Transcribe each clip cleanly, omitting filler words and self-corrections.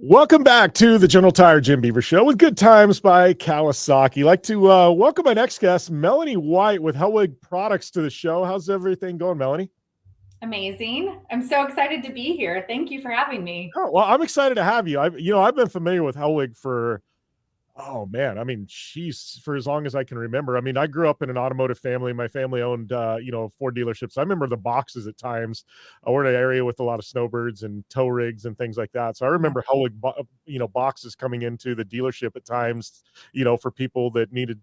Welcome back to the General Tire Jim Beaver Show with Good Times by Kawasaki. I'd like to welcome my next guest, Melanie White with Hellwig Products to the show. How's everything going, Melanie? Amazing. I'm so excited to be here. Thank you for having me. Oh, well, I'm excited to have you. I've been familiar with Hellwig for oh man, I mean, she's for as long as I can remember. I mean, I grew up in an automotive family. My family owned, Ford dealerships. I remember the boxes at times. We're in an area with a lot of snowbirds and tow rigs and things like that. So I remember Hellwig, boxes coming into the dealership at times, for people that needed,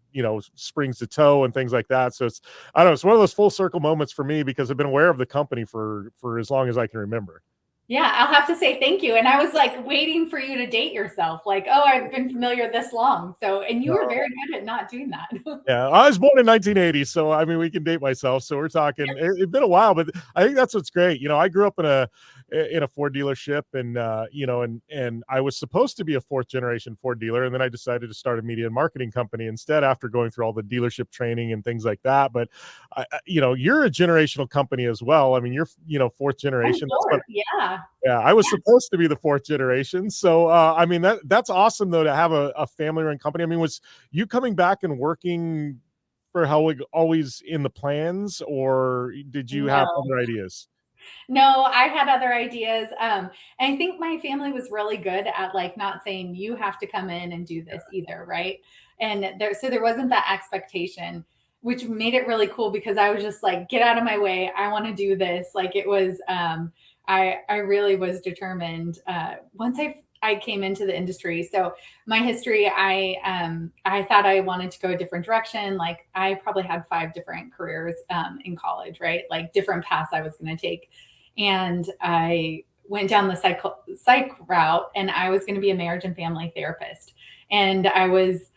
springs to tow and things like that. So I don't know, it's one of those full circle moments for me because I've been aware of the company for as long as I can remember. Yeah, I'll have to say thank you. And I was like waiting for you to date yourself. Like, oh, I've been familiar this long. So, and you were very good at not doing that. Yeah, I was born in 1980, so I mean, we can date myself. So we're talking. It's been a while, but I think that's what's great. I grew up in a Ford dealership, and and I was supposed to be a fourth generation Ford dealer, and then I decided to start a media and marketing company instead after going through all the dealership training and things like that. But you're a generational company as well. I mean, you're fourth I'm generation. That's what. sure. Yeah. Yeah, I was supposed to be the fourth generation. So, I mean, that's awesome, though, to have a family-run company. I mean, was you coming back and working for Hellwig always in the plans, or did you have No, other ideas? no, I had other ideas. And I think my family was really good at like not saying you have to come in and do this either, right? So there wasn't that expectation, which made it really cool because I was just like, get out of my way. I want to do this. Like it was, I really was determined. Once I came into the industry, so my history, I thought I wanted to go a different direction. Like I probably had 5 different careers in college, right? Like different paths I was going to take, and I went down the psych route, and I was going to be a marriage and family therapist, and I was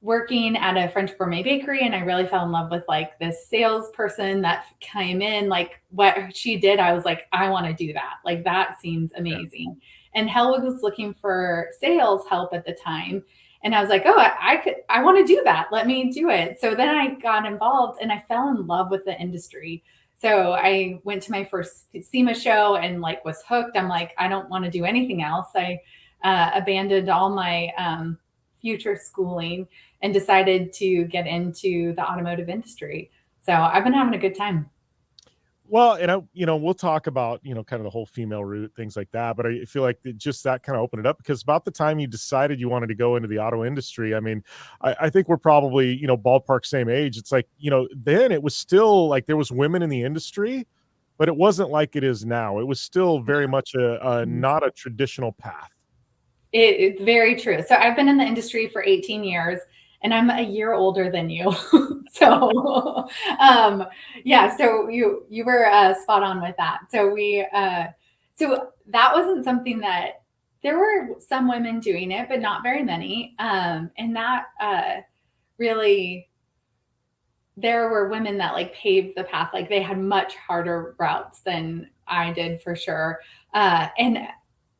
working at a French gourmet bakery, and I really fell in love with like this salesperson that came in, like what she did. I was like, I want to do that. Like that seems amazing. And Hellwig was looking for sales help at the time. And I was like, oh, I want to do that. Let me do it. So then I got involved and I fell in love with the industry. So I went to my first SEMA show and like was hooked. I'm like, I don't want to do anything else. I abandoned all my future schooling and decided to get into the automotive industry. So I've been having a good time. Well, and we'll talk about, kind of the whole female route, things like that. But I feel like just that kind of opened it up because about the time you decided you wanted to go into the auto industry, I mean, I think we're probably, ballpark same age. It's like, then it was still like there was women in the industry, but it wasn't like it is now. It was still very much a not a traditional path. It's very true. So I've been in the industry for 18 years and I'm a year older than you. So um, yeah, so you were spot on with that. So that wasn't something that there were some women doing it, but not very many. And that really there were women that like paved the path. Like they had much harder routes than I did for sure. And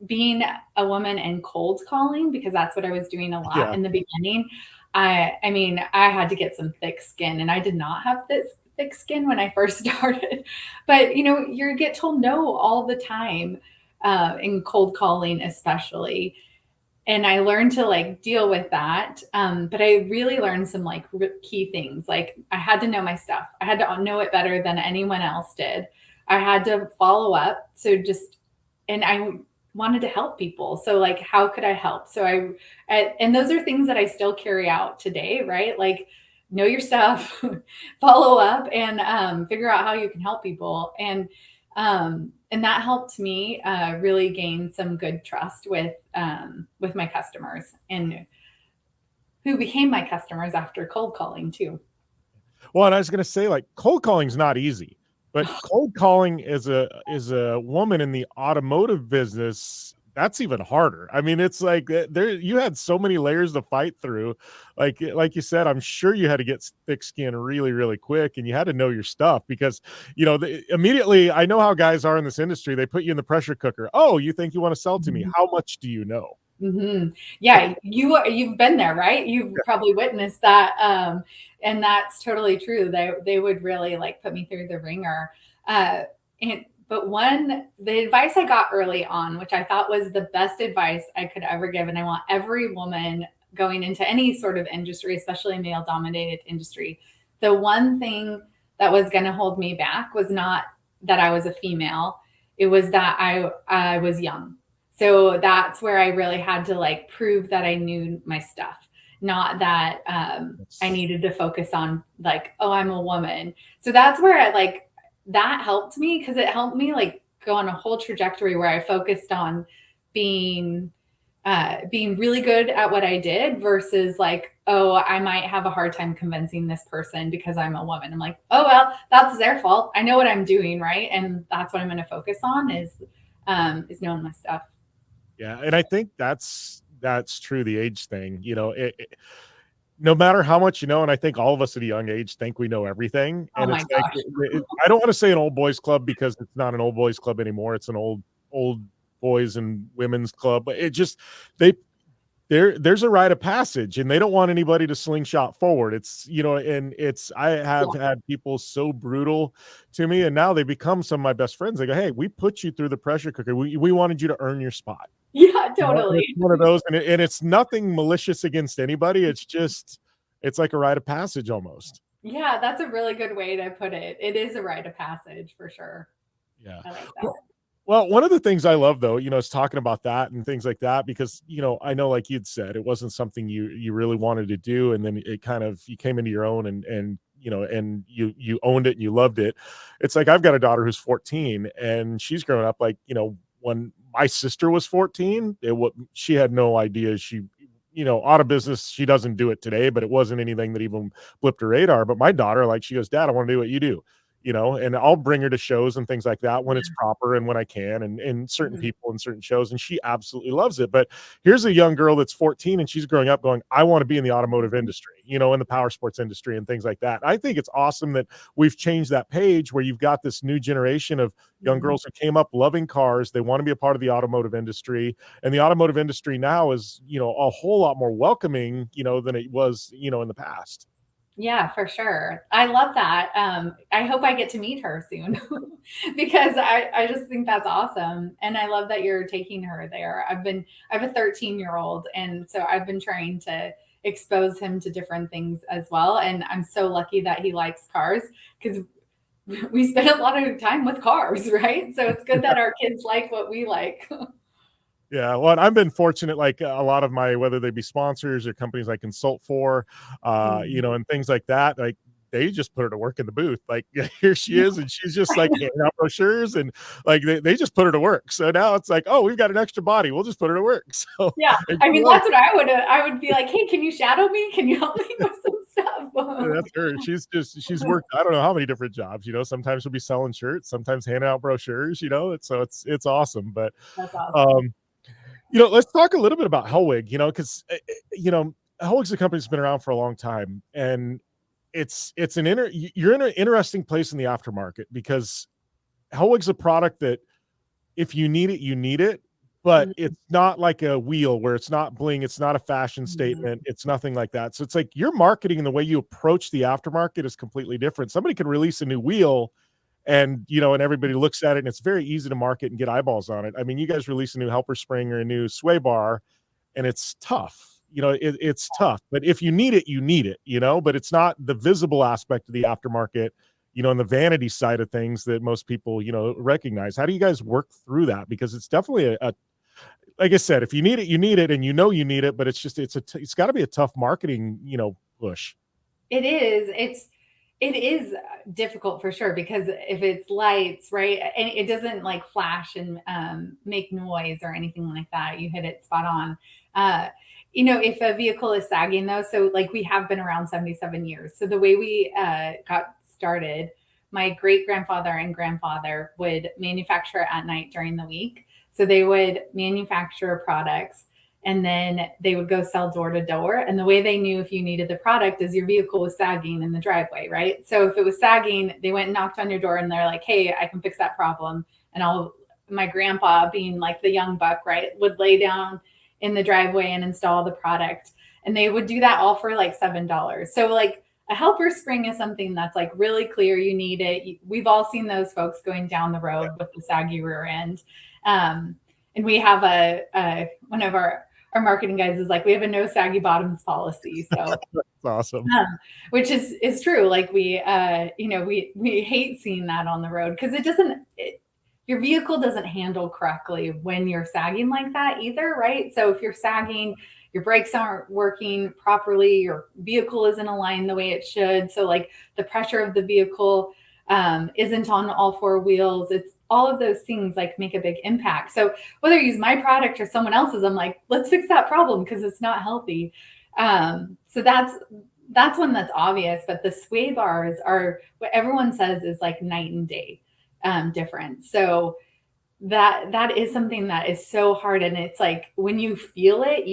being a woman and cold calling, because that's what I was doing a lot Yeah. in the beginning. I mean, I had to get some thick skin, and I did not have this thick skin when I first started. But you get told no all the time in cold calling, especially. And I learned to like deal with that. But I really learned some like key things. Like I had to know my stuff. I had to know it better than anyone else did. I had to follow up. And I wanted to help people. So like, how could I help? And those are things that I still carry out today, right? Like know your stuff, follow up, and figure out how you can help people. And that helped me really gain some good trust with my customers, and who became my customers after cold calling too. Well, and I was going to say, like, cold calling is not easy, but cold calling is a woman in the automotive business. That's even harder. I mean, it's like there you had so many layers to fight through. Like you said, I'm sure you had to get thick skin really, really quick, and you had to know your stuff because immediately I know how guys are in this industry. They put you in the pressure cooker. Oh, you think you want to sell to me? How much do you know? Yeah, you've been there, right? You've probably witnessed that, and that's totally true. They would really like put me through the ringer, and But the advice I got early on, which I thought was the best advice I could ever give, and I want every woman going into any sort of industry, especially male dominated industry, the one thing that was going to hold me back was not that I was a female. It was that I was young. So that's where I really had to like prove that I knew my stuff, not that I needed to focus on like, oh, I'm a woman. So that's where I like that helped me because it helped me like go on a whole trajectory where I focused on being being really good at what I did versus like, oh, I might have a hard time convincing this person because I'm a woman. I'm like, oh well, that's their fault. I know what I'm doing, right? And that's what I'm going to focus on is knowing my stuff. Yeah, and I think that's true. The age thing, no matter how much you know, and I think all of us at a young age think we know everything, Oh and my it's like gosh. I don't want to say an old boys club because it's not an old boys club anymore. It's an old boys and women's club. But it just they there's a rite of passage, and they don't want anybody to slingshot forward. It's and it's I have Yeah. had people so brutal to me, and now they become some of my best friends. They go, "Hey, we put you through the pressure cooker. We wanted you to earn your spot." Yeah, And it's totally. one of those, and it's nothing malicious against anybody. It's just, it's like a rite of passage almost. Yeah, that's a really good way to put it. It is a rite of passage for sure. Yeah. I like that. Well, one of the things I love though, is talking about that and things like that because, I know like you'd said, it wasn't something you really wanted to do. And then it kind of, you came into your own and you owned it and you loved it. It's like, I've got a daughter who's 14 and she's grown up like, when my sister was 14, she had no idea auto business, she doesn't do it today, but it wasn't anything that even blipped her radar. But my daughter, like, she goes, Dad, I want to do what you do, and I'll bring her to shows and things like that when it's proper and when I can, and certain Mhm. people and certain shows, and she absolutely loves it. But here's a young girl that's 14 and she's growing up going, I want to be in the automotive industry, in the power sports industry and things like that. I think it's awesome that we've changed that page where you've got this new generation of young Mhm. girls who came up loving cars. They want to be a part of the automotive industry, and the automotive industry now is, a whole lot more welcoming, than it was, in the past. Yeah, for sure. I love that. I hope I get to meet her soon because I just think that's awesome. And I love that you're taking her there. I have a 13-year-old, and so I've been trying to expose him to different things as well. And I'm so lucky that he likes cars because we spend a lot of time with cars, right? So it's good that our kids like what we like. Yeah, well, and I've been fortunate, like a lot of my, whether they be sponsors or companies I consult for, and things like that, like they just put her to work in the booth. Like here she is, and she's just like handing out brochures, and like they just put her to work. So now it's like, oh, we've got an extra body, we'll just put her to work. So Yeah, and I she mean loves that's what I would be like. Hey, can you shadow me? Can you help me with some it. stuff? That's her. She's worked I don't know how many different jobs. Sometimes she'll be selling shirts, sometimes handing out brochures. It's awesome. But That's awesome. um, let's talk a little bit about Hellwig, because Hellwig's a company that's been around for a long time, and it's you're in an interesting place in the aftermarket because Hellwig's a product that if you need it, you need it, but Mhm. it's not like a wheel where it's not bling, it's not a fashion Mhm. statement, it's nothing like that. So it's like your marketing and the way you approach the aftermarket is completely different. Somebody could release a new wheel and everybody looks at it and it's very easy to market and get eyeballs on it. I mean, you guys release a new helper spring or a new sway bar and it's tough. It's tough, but if you need it, you need it, but it's not the visible aspect of the aftermarket, and the vanity side of things that most people, recognize. How do you guys work through that? Because it's definitely like I said, if you need it, you need it, and you need it, but it's got to be a tough marketing, push. It is. It is difficult for sure because if it's lights, right, and it doesn't like flash and make noise or anything like that, you hit it spot on. Uh, if a vehicle is sagging though, so like we have been around 77 years. So the way we got started, my great grandfather and grandfather would manufacture at night during the week. So they would manufacture products and then they would go sell door to door. And the way they knew if you needed the product is your vehicle was sagging in the driveway, right? So if it was sagging, they went and knocked on your door and they're like, hey, I can fix that problem. And my grandpa, being like the young buck, right, would lay down in the driveway and install the product. And they would do that all for like $7. So like a helper spring is something that's like really clear. You need it. We've all seen those folks going down the road with the saggy rear end. And we have one of our marketing guys is like, we have a no saggy bottoms policy. So That's awesome. which is true. Like we hate seeing that on the road because your vehicle doesn't handle correctly when you're sagging like that either, right? So if you're sagging, your brakes aren't working properly, your vehicle isn't aligned the way it should. So like the pressure of the vehicle isn't on all four wheels. It's all of those things like make a big impact. So whether you use my product or someone else's, I'm like, let's fix that problem because it's not healthy. So that's one that's obvious, but the sway bars are what everyone says is like night and day difference. So that is something that is so hard. And it's like when you feel it,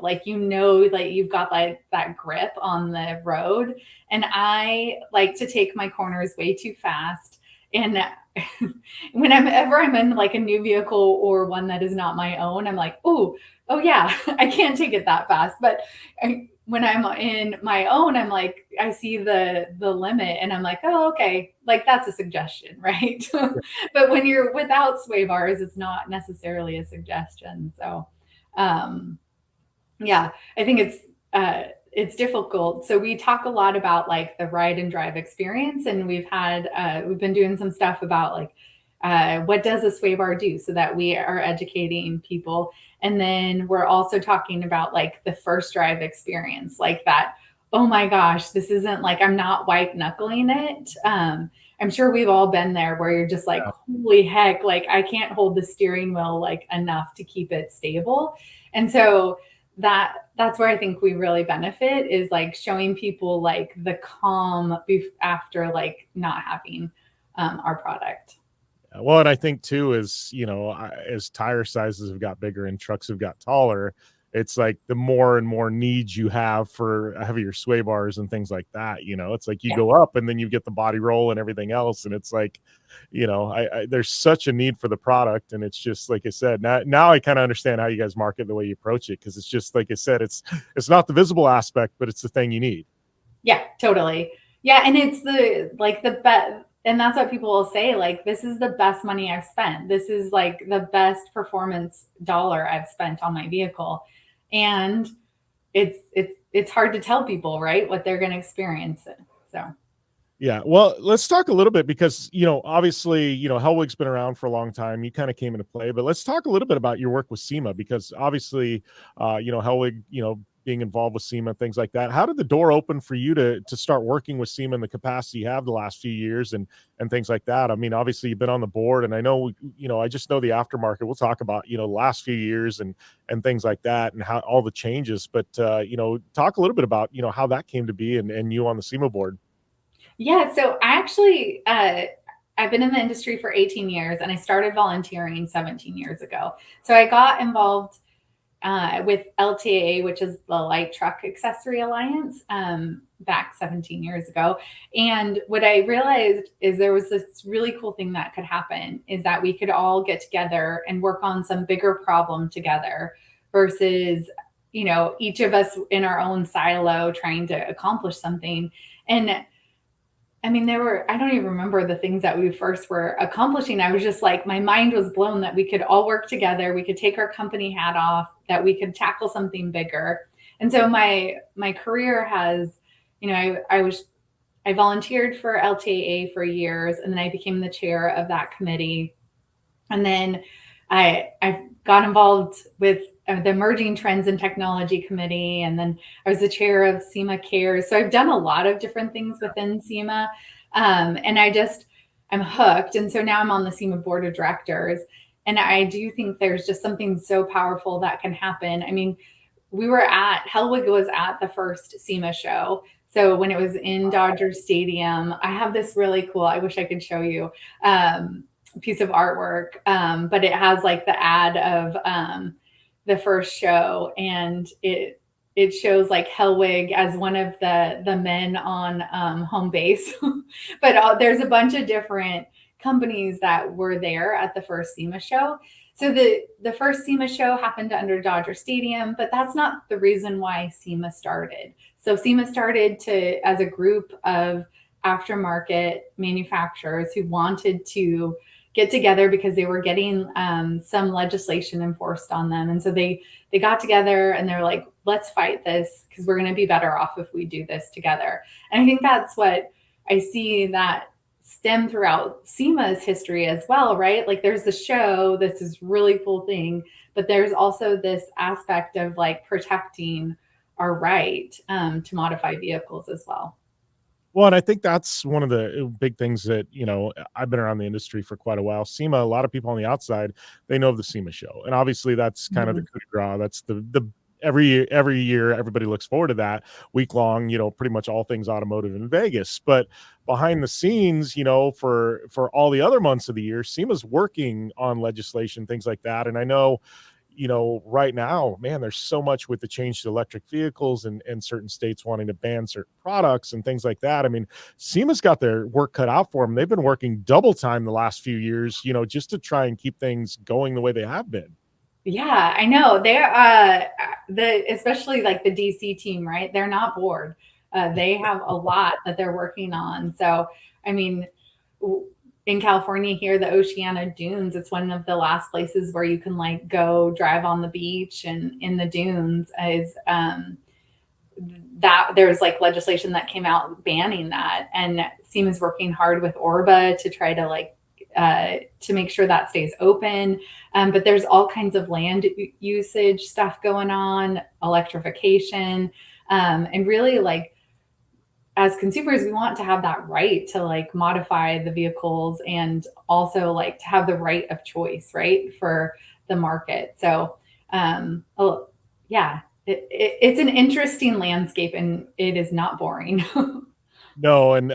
like you've got like that grip on the road. And I like to take my corners way too fast. And whenever I'm in like a new vehicle or one that is not my own, I'm like, oh yeah, I can't take it that fast. But when I'm in my own, I'm like, I see the limit and I'm like, oh, okay, like that's a suggestion, right? But when you're without sway bars, it's not necessarily a suggestion. So, yeah, I think it's difficult. So we talk a lot about like the ride and drive experience, and we've been doing some stuff about like what does a sway bar do, so that we are educating people. And then we're also talking about like the first drive experience, like that. Oh my gosh, this isn't like I'm not white knuckling it. I'm sure we've all been there where you're just like, holy heck, like I can't hold the steering wheel like enough to keep it stable. And so that's where I think we really benefit is like showing people like the calm after like not having our product. Well, and I think too is, as tire sizes have got bigger and trucks have got taller, it's like the more and more needs you have for heavier sway bars and things like that. It's like you go up and then you get the body roll and everything else. And it's like, there's such a need for the product. And it's just, like I said, now I kind of understand how you guys market the way you approach it. Cause it's just, like I said, it's not the visible aspect, but it's the thing you need. Yeah, totally. Yeah. And it's the best. And that's what people will say, like, this is the best money I've spent. This is like the best performance dollar I've spent on my vehicle. And it's hard to tell people, right, what they're going to experience. So yeah, well, let's talk a little bit because, obviously, Hellwig's been around for a long time. You kind of came into play, but let's talk a little bit about your work with SEMA because obviously, Hellwig, being involved with SEMA, things like that. How did the door open for you to start working with SEMA in the capacity you have the last few years and things like that? I mean, obviously you've been on the board, and I know, I just know the aftermarket. We'll talk about, the last few years and things like that and how all the changes. But, talk a little bit about, how that came to be and you on the SEMA board. Yeah, so I actually I've been in the industry for 18 years and I started volunteering 17 years ago. So I got involved with LTAA, which is the Light Truck Accessory Alliance, back 17 years ago. And what I realized is there was this really cool thing that could happen is that we could all get together and work on some bigger problem together versus, each of us in our own silo trying to accomplish something. And I mean, I don't even remember the things that we first were accomplishing. I was just like, my mind was blown that we could all work together. We could take our company hat off, that we could tackle something bigger. And so my career has, I volunteered for LTAA for years, and then I became the chair of that committee. And then I got involved with the Emerging Trends and Technology Committee, and then I was the chair of SEMA Cares. So I've done a lot of different things within SEMA, and I'm hooked. And so now I'm on the SEMA board of directors, and I do think there's just something so powerful that can happen. I mean, Hellwig was at the first SEMA show. So when it was in Dodger Stadium, I have this really cool, I wish I could show you, piece of artwork, but it has like the ad of the first show, and it shows like Hellwig as one of the men on home base. But there's a bunch of different companies that were there at the first SEMA show. So the first SEMA show happened under Dodger Stadium, but that's not the reason why SEMA started. So SEMA started to as a group of aftermarket manufacturers who wanted to get together because they were getting some legislation enforced on them, and so they got together and they're like, let's fight this because we're going to be better off if we do this together. And I think that's what I see that stem throughout SEMA's history as well, right? Like there's the show, this is really cool thing, but there's also this aspect of like protecting our right to modify vehicles as well. Well, and I think that's one of the big things that, I've been around the industry for quite a while. SEMA, a lot of people on the outside, they know of the SEMA show. And obviously that's kind of the Mhm. coup de grace. That's the every year everybody looks forward to that week long, pretty much all things automotive in Vegas. But behind the scenes, for all the other months of the year, SEMA's working on legislation, things like that. And I know right now, man, there's so much with the change to electric vehicles and certain states wanting to ban certain products and things like that. I mean, SEMA's got their work cut out for them. They've been working double time the last few years, just to try and keep things going the way they have been. Yeah, I know. They're especially like the DC team, right? They're not bored. They have a lot that they're working on. So, I mean, in California here, the Oceana Dunes, it's one of the last places where you can like go drive on the beach and in the dunes is that there's like legislation that came out banning that, and SEMA's working hard with Orba to try to like to make sure that stays open. But there's all kinds of land usage stuff going on, electrification, and really like as consumers, we want to have that right to like modify the vehicles and also like to have the right of choice, right, for the market. So, oh, yeah, it's an interesting landscape and it is not boring. No, and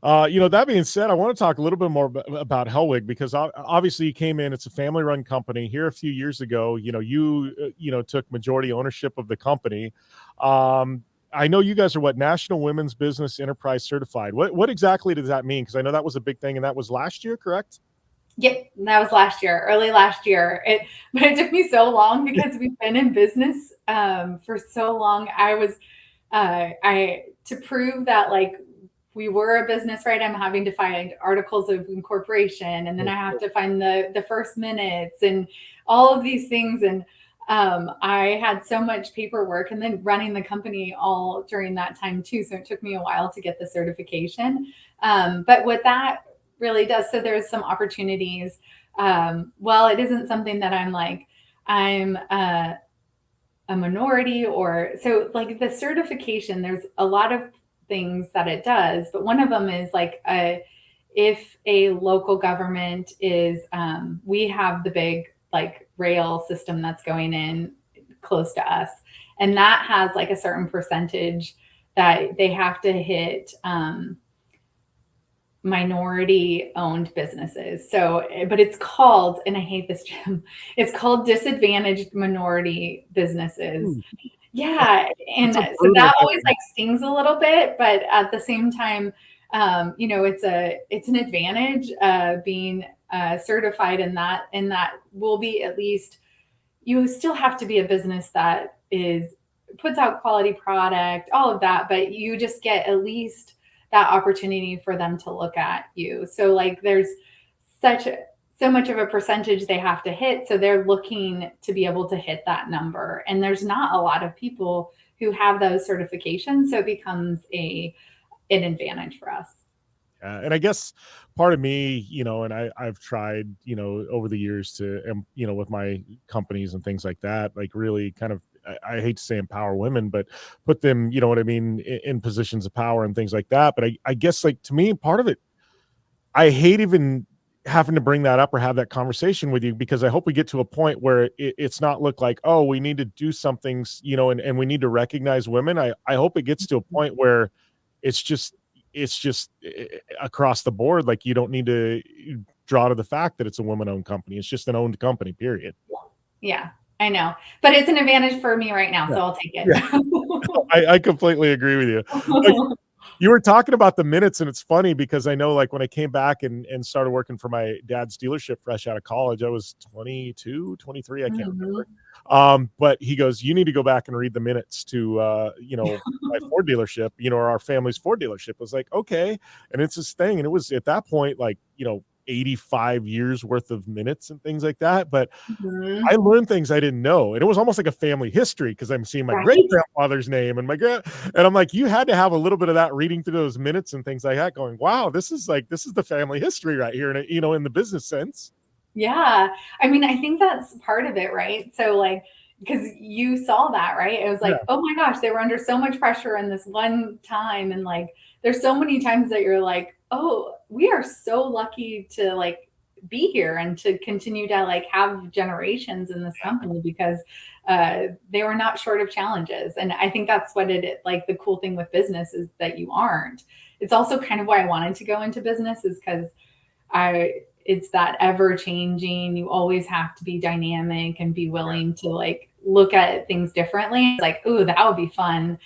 that being said, I want to talk a little bit more about Hellwig because obviously you came in. It's a family-run company here a few years ago. You took majority ownership of the company. I know you guys are National Women's Business Enterprise Certified. What exactly does that mean? Because I know that was a big thing, and that was last year, correct? Yep, that was last year, early last year. But it took me so long because we've been in business for so long. I to prove that like we were a business, right? I'm having to find articles of incorporation, and then I have to find the first minutes and all of these things. And I had so much paperwork, and then running the company all during that time too. So it took me a while to get the certification. But what that really does, so there's some opportunities. Well, it isn't something that I'm a minority or so like the certification, there's a lot of things that it does, but one of them is like if a local government is we have the big like rail system that's going in close to us, and that has like a certain percentage that they have to hit minority owned businesses. So, but it's called, and I hate this, Jim, it's called disadvantaged minority businesses. Ooh, Yeah. And that's a so brutal that always thing. like stings a little bit, but at the same time, it's an advantage being certified in that will be at least, you still have to be a business that is puts out quality product, all of that, but you just get at least that opportunity for them to look at you. So like there's such so much of a percentage they have to hit, so they're looking to be able to hit that number. And there's not a lot of people who have those certifications, so it becomes an advantage for us. And I guess part of me, and I've tried, over the years to, with my companies and things like that, like really kind of, I hate to say empower women, but put them, you know what I mean, in positions of power and things like that. But I guess like to me, part of it, I hate even having to bring that up or have that conversation with you because I hope we get to a point where it's not look like, oh, we need to do something, and we need to recognize women. I hope it gets to a point where it's just across the board. Like you don't need to draw to the fact that it's a woman-owned company. It's just an owned company, period. Yeah, I know. But it's an advantage for me right now, Yeah. so I'll take Yeah. it. I completely agree with you. You were talking about the minutes, and it's funny because I know, like, when I came back and started working for my dad's dealership fresh out of college, I was 22, 23, I can't remember. Mhm. But he goes, "You need to go back and read the minutes to, my Ford dealership, or our family's Ford dealership." I was like, "Okay." And it's this thing, and it was at that point, like, 85 years worth of minutes and things like that, but I Mhm. learned things I didn't know, and it was almost like a family history because I'm seeing my great Right? grandfather's name and and I'm like, you had to have a little bit of that reading through those minutes and things like that, going, "Wow, this is the family history right here," and in the business sense. Yeah. I mean, I think that's part of it, right? So, like, because you saw that, right? It was Yeah, like, oh my gosh, they were under so much pressure in this one time. And like, there's so many times that you're like, oh, we are so lucky to like be here and to continue to like have generations in this company because they were not short of challenges. And I think that's what like the cool thing with business is that you aren't. It's also kind of why I wanted to go into business is because I it's that ever changing. You always have to be dynamic and be willing to like look at things differently. It's like, ooh, that would be fun.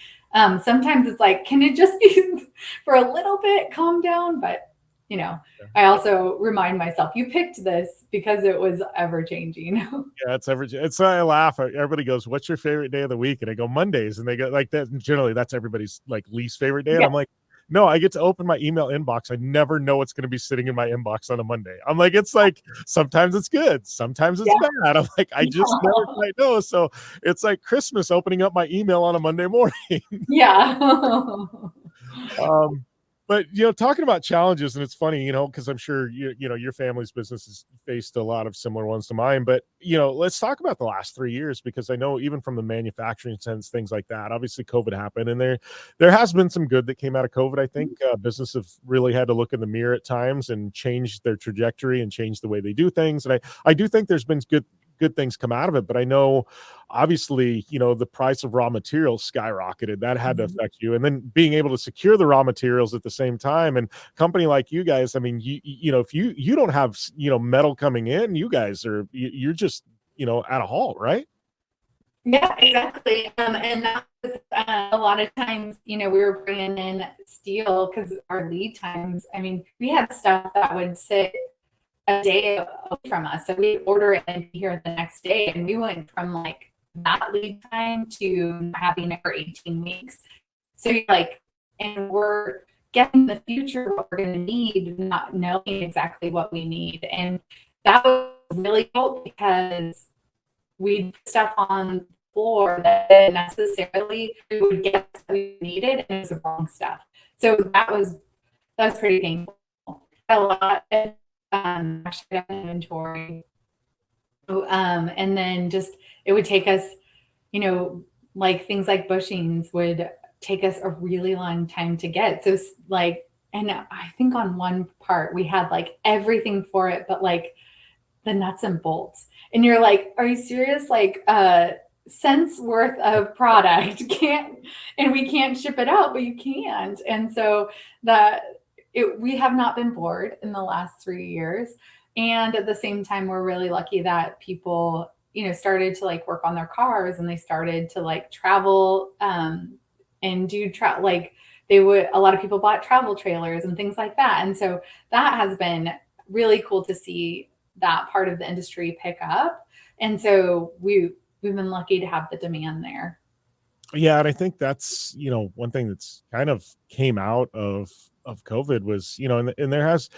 Sometimes it's like, can it just be for a little bit, calm down? But you know, yeah. I also remind myself, you picked this because it was ever changing. Yeah, it's I laugh. Everybody goes, "What's your favorite day of the week?" And I go, "Mondays." And they go like that. Generally, that's everybody's like least favorite day. And Yeah. I'm like, no, I get to open my email inbox. I never know what's going to be sitting in my inbox on a Monday. I'm like, it's like sometimes it's good, sometimes it's Yeah. bad. I'm like, I just never quite know. So it's like Christmas opening up my email on a Monday morning. Yeah. Um, but talking about challenges, and it's funny, because I'm sure your family's business has faced a lot of similar ones to mine. But let's talk about the last 3 years because I know even from the manufacturing sense, things like that. Obviously, COVID happened, and there has been some good that came out of COVID. I think business have really had to look in the mirror at times and change their trajectory and change the way they do things. And I do think there's been good things come out of it. But I know obviously, the price of raw materials skyrocketed. That had to affect you. And then being able to secure the raw materials at the same time. And company like you guys, I mean, if you don't have, metal coming in, you guys you're just, at a halt, right? Yeah, exactly. And that was a lot of times, we were bringing in steel because our lead times, I mean, we had stuff that would sit a day away from us. So we'd order it and be here the next day. And we went from like that lead time to having it for 18 weeks. So you're like, and we're getting the future what we're going to need, not knowing exactly what we need. And that was really cool because we'd put stuff on the floor that didn't necessarily we would guess that we needed and it was the wrong stuff. So that was pretty painful. A lot of actually inventory. And then just it would take us, like things like bushings would take us a really long time to get. So like, and I think on one part we had like everything for it, but like the nuts and bolts. And you're like, are you serious? Like cents worth of product can't, and we can't ship it out, but you can't. And so we have not been bored in the last 3 years. And at the same time, we're really lucky that people, started to like work on their cars and they started to like travel and do like a lot of people bought travel trailers and things like that. And so that has been really cool to see that part of the industry pick up. And so we've been lucky to have the demand there. Yeah, and I think that's, one thing that's kind of came out of COVID was, and there has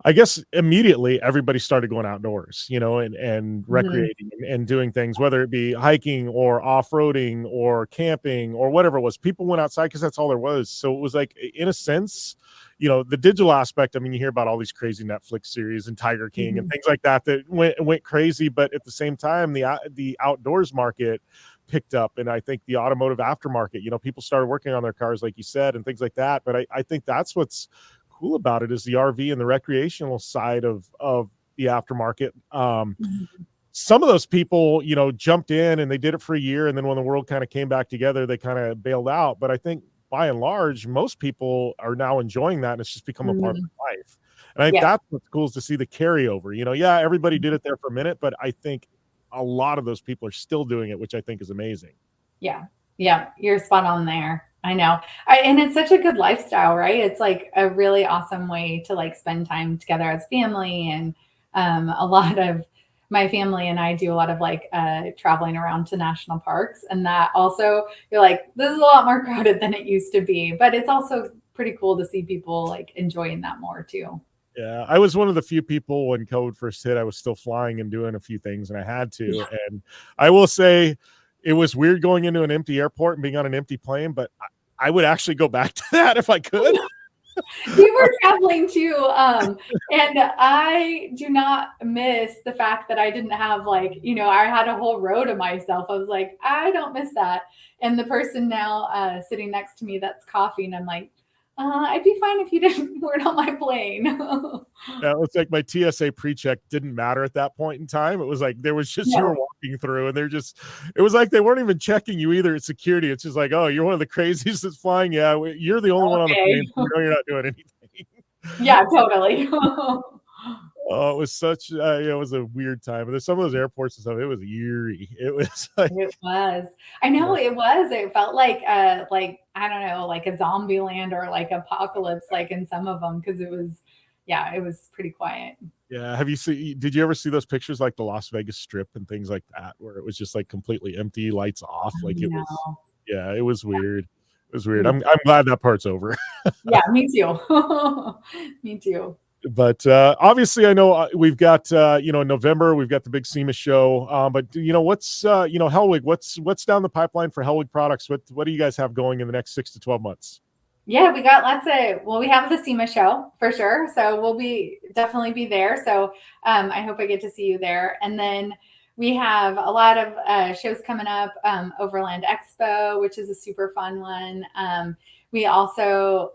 I guess immediately everybody started going outdoors, and Mhm. recreating and doing things, whether it be hiking or off-roading or camping or whatever it was. People went outside because that's all there was. So it was like, in a sense, the digital aspect. I mean, you hear about all these crazy Netflix series and Tiger King and Mhm. things like that that went crazy, but at the same time, the outdoors market picked up, and I think the automotive aftermarket, people started working on their cars, like you said, and things like that. But I think that's what's cool about it is the RV and the recreational side of the aftermarket. Mhm. Some of those people, jumped in and they did it for a year, and then when the world kind of came back together, they kind of bailed out. But I think by and large, most people are now enjoying that, and it's just become a part of Mhm. their life. And I think Yeah. that's what's cool is to see the carryover. Yeah, everybody did it there for a minute, but I think a lot of those people are still doing it, which I think is amazing. Yeah. Yeah, you're spot on there. I know. And it's such a good lifestyle, right? It's like a really awesome way to like spend time together as family. And a lot of my family and I do a lot of like traveling around to national parks. And that also, you're like, this is a lot more crowded than it used to be. But it's also pretty cool to see people like enjoying that more too. Yeah, I was one of the few people when COVID first hit. I was still flying and doing a few things, and I had to. Yeah. And I will say, it was weird going into an empty airport and being on an empty plane, but I would actually go back to that if I could. We were traveling too, and I do not miss the fact that I didn't have like, I had a whole row to myself. I was like, I don't miss that. And the person now sitting next to me that's coughing, I'm like, I'd be fine if you didn't weren't on my plane. Yeah, it was like my TSA pre-check didn't matter at that point in time. It was like there was just you were No. walking through, and it was like they weren't even checking you either at security. It's just like, oh, you're one of the craziest that's flying. Yeah, you're the only one on the Okay. plane. So we know you're not doing anything. Yeah, totally. Oh, it was such it was a weird time. But there's some of those airports and stuff. It was eerie. It was like, It was. I know it was. It felt like I don't know, like a zombie land or like apocalypse, like in some of them, because it was, yeah, it was pretty quiet. yeah. Did you ever see those pictures like the Las Vegas Strip and things like that, where it was just like completely empty, lights off? Like it No. was, yeah, it was weird. It was weird. Me I'm glad that part's over. Yeah, me too. Me too. But obviously, I know we've got in November we've got the big SEMA show. But what's Hellwig? What's down the pipeline for Hellwig Products? What do you guys have going in the next 6 to 12 months? Yeah, we got we have the SEMA show for sure. So we'll definitely be there. So I hope I get to see you there. And then we have a lot of shows coming up. Overland Expo, which is a super fun one. We also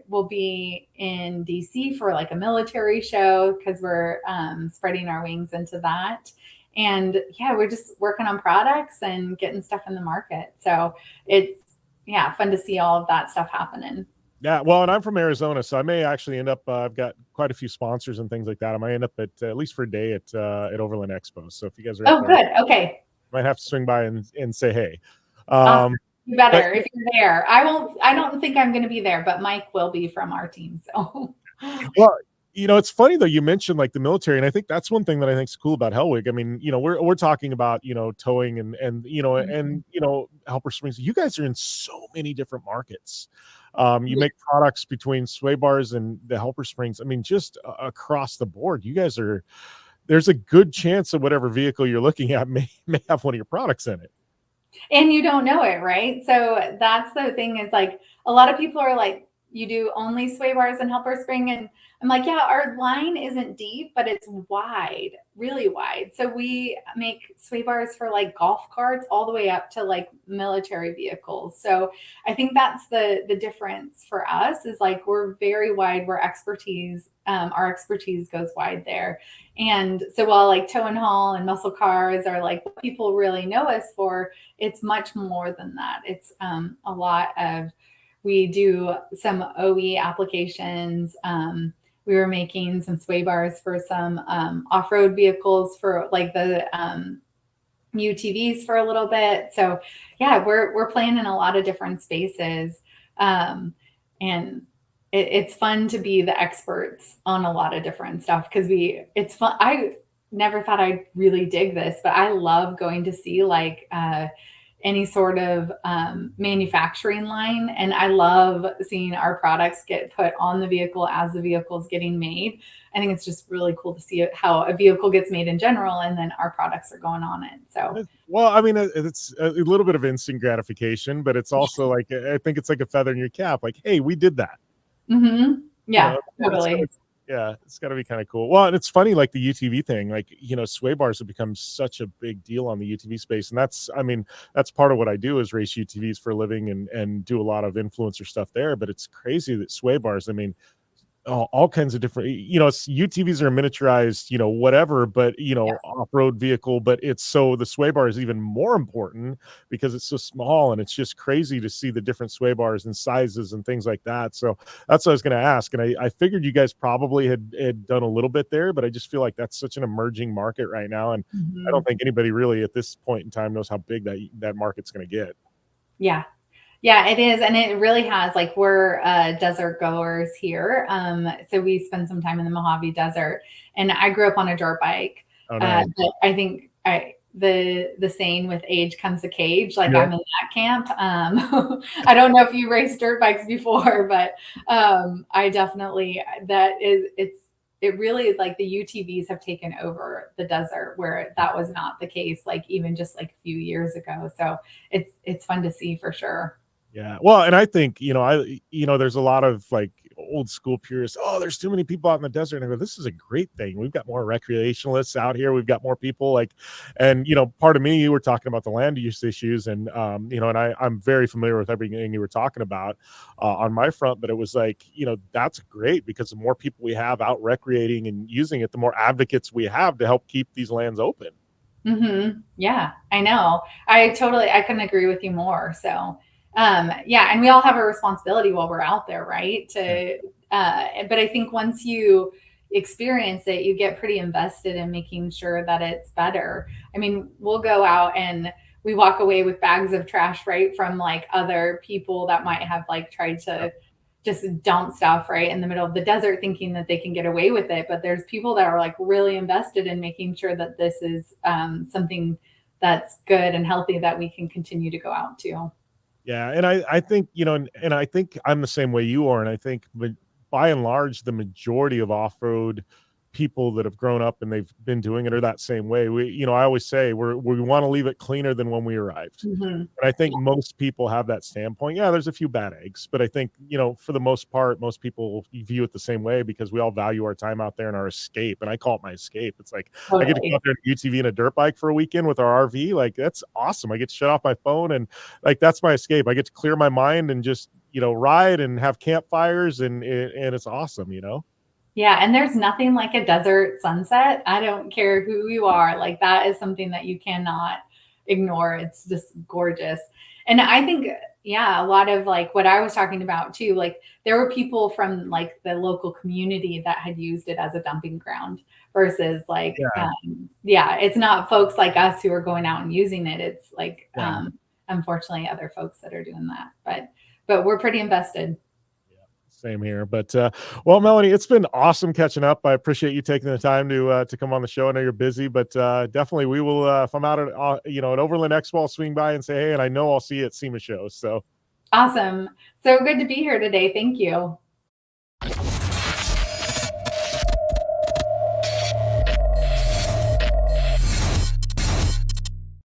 will be in DC for like a military show because we're spreading our wings into that. And yeah, we're just working on products and getting stuff in the market. So it's, yeah, fun to see all of that stuff happening. Yeah, well, and I'm from Arizona, so I may actually end up. I've got quite a few sponsors and things like that. I might end up at least for a day at Overland Expo. So if you guys are out Oh, there, good. Okay. might have to swing by and say hey. Awesome. You But better if you're there. I won't, I don't think I'm going to be there, but Mike will be from our team. So, well, it's funny though. You mentioned like the military, and I think that's one thing that I think is cool about Hellwig. I mean, we're talking about towing and Helper Springs. You guys are in so many different markets. You make products between sway bars and the Helper Springs. I mean, just across the board, you guys are. There's a good chance that whatever vehicle you're looking at may have one of your products in it. and you don't know it, right? So that's the thing is like a lot of people are like, you do only sway bars and helper spring. And I'm like, yeah, our line isn't deep, but it's wide, really wide. So we make sway bars for like golf carts all the way up to like military vehicles. So I think that's the difference for us is like we're very wide. Our expertise goes wide there. And so while like tow and haul and muscle cars are like what people really know us for, it's much more than that. It's a lot of, we do some OE applications. We were making some sway bars for some off-road vehicles for like the UTVs for a little bit. So yeah, we're playing in a lot of different spaces. And it's fun to be the experts on a lot of different stuff because it's fun. I never thought I'd really dig this, but I love going to see like any sort of manufacturing line. And I love seeing our products get put on the vehicle as the vehicle is getting made. I think it's just really cool to see how a vehicle gets made in general, and then our products are going on it. So, well, I mean, it's a little bit of instant gratification, but it's also like I think it's like a feather in your cap. Like, hey, we did that. mm-hmm. Yeah, totally. It's got to be kind of cool. Well, and it's funny, like the UTV thing, like, sway bars have become such a big deal on the UTV space. And that's part of what I do is race UTVs for a living and do a lot of influencer stuff there. But it's crazy that sway bars, I mean, all kinds of different, UTVs are miniaturized, whatever, but, off-road vehicle, but the sway bar is even more important because it's so small, and it's just crazy to see the different sway bars and sizes and things like that. So that's what I was going to ask. And I figured you guys probably had done a little bit there, but I just feel like that's such an emerging market right now. And I don't think anybody really at this point in time knows how big that market's going to get. Yeah. Yeah, it is. And it really has, like, we're desert goers here. So we spend some time in the Mojave Desert. And I grew up on a dirt bike. Oh, nice. But I think the saying with age comes a cage, like Yeah. I'm in that camp. I don't know if you raced dirt bikes before, but I definitely, it really is like the UTVs have taken over the desert where that was not the case, like even just like a few years ago. So it's fun to see for sure. Yeah. Well, and I think, there's a lot of like old school purists. Oh, there's too many people out in the desert. And I go, this is a great thing. We've got more recreationalists out here. We've got more people like, and part of me, you were talking about the land use issues, and and I'm very familiar with everything you were talking about on my front. But it was like, that's great because the more people we have out recreating and using it, the more advocates we have to help keep these lands open. Yeah, I know. I couldn't agree with you more. So, yeah, and we all have a responsibility while we're out there, right? Yeah. But I think once you experience it, you get pretty invested in making sure that it's better. I mean, we'll go out and we walk away with bags of trash, right, from like other people that might have like tried to just dump stuff right in the middle of the desert thinking that they can get away with it, but there's people that are like really invested in making sure that this is something that's good and healthy that we can continue to go out to. Yeah, and I think, and I think I'm the same way you are, and I think by and large, the majority of off-road people that have grown up and they've been doing it are that same way. I always say we want to leave it cleaner than when we arrived. Mm-hmm. And I think most people have that standpoint. Yeah, there's a few bad eggs, but I think, for the most part, most people view it the same way because we all value our time out there and our escape. And I call it my escape. It's like I get to go Totally. out there on UTV and a dirt bike for a weekend with our RV. Like that's awesome. I get to shut off my phone and like that's my escape. I get to clear my mind and just, ride and have campfires and it's awesome. Yeah, and there's nothing like a desert sunset. I don't care who you are. Like that is something that you cannot ignore. It's just gorgeous. And I think yeah, a lot of like what I was talking about too, like there were people from like the local community that had used it as a dumping ground versus like Yeah. yeah, it's not folks like us who are going out and using it. It's like Yeah. unfortunately other folks that are doing that. But we're pretty invested. Same here. But well, Melanie, it's been awesome catching up. I appreciate you taking the time to come on the show. I know you're busy, but definitely we will. If I'm out at at Overland Expo, I'll swing by and say hey, and I know I'll see you at SEMA shows. So Awesome. So good to be here today. Thank you.